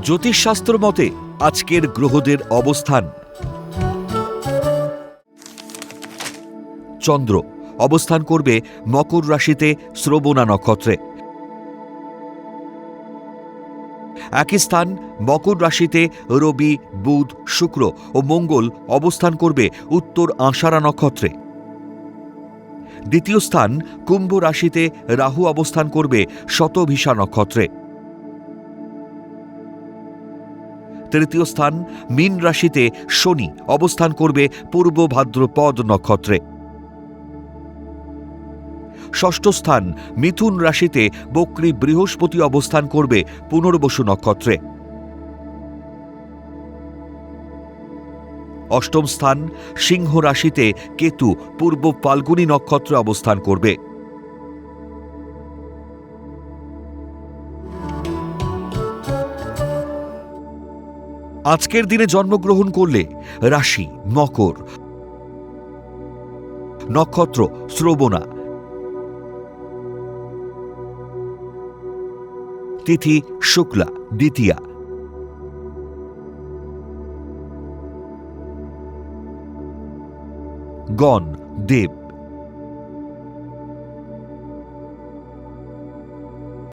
জ্যোতিষশাস্ত্র মতে আজকের গ্রহদের অবস্থান। চন্দ্র অবস্থান করবে মকর রাশিতে শ্রবণা নক্ষত্রে। একই স্থান মকর রাশিতে রবি, বুধ, শুক্র ও মঙ্গল অবস্থান করবে উত্তর আষাঢ়া নক্ষত্রে। দ্বিতীয় স্থান কুম্ভ রাশিতে রাহু অবস্থান করবে শতভিষা নক্ষত্রে। তৃতীয় স্থান মীন রাশিতে শনি অবস্থান করবে পূর্ব ভাদ্রপদ নক্ষত্রে। ষষ্ঠ স্থান মিথুন রাশিতে বক্রী বৃহস্পতি অবস্থান করবে পুনর্বসু নক্ষত্রে। অষ্টম স্থান সিংহ রাশিতে কেতু পূর্ব ফাল্গুনী নক্ষত্রে অবস্থান করবে। আজকের দিনে জন্মগ্রহণ করলে রাশি মকর, নক্ষত্র শ্রবণা, তিথি শুক্লা দ্বিতীয়া, গণ দেব।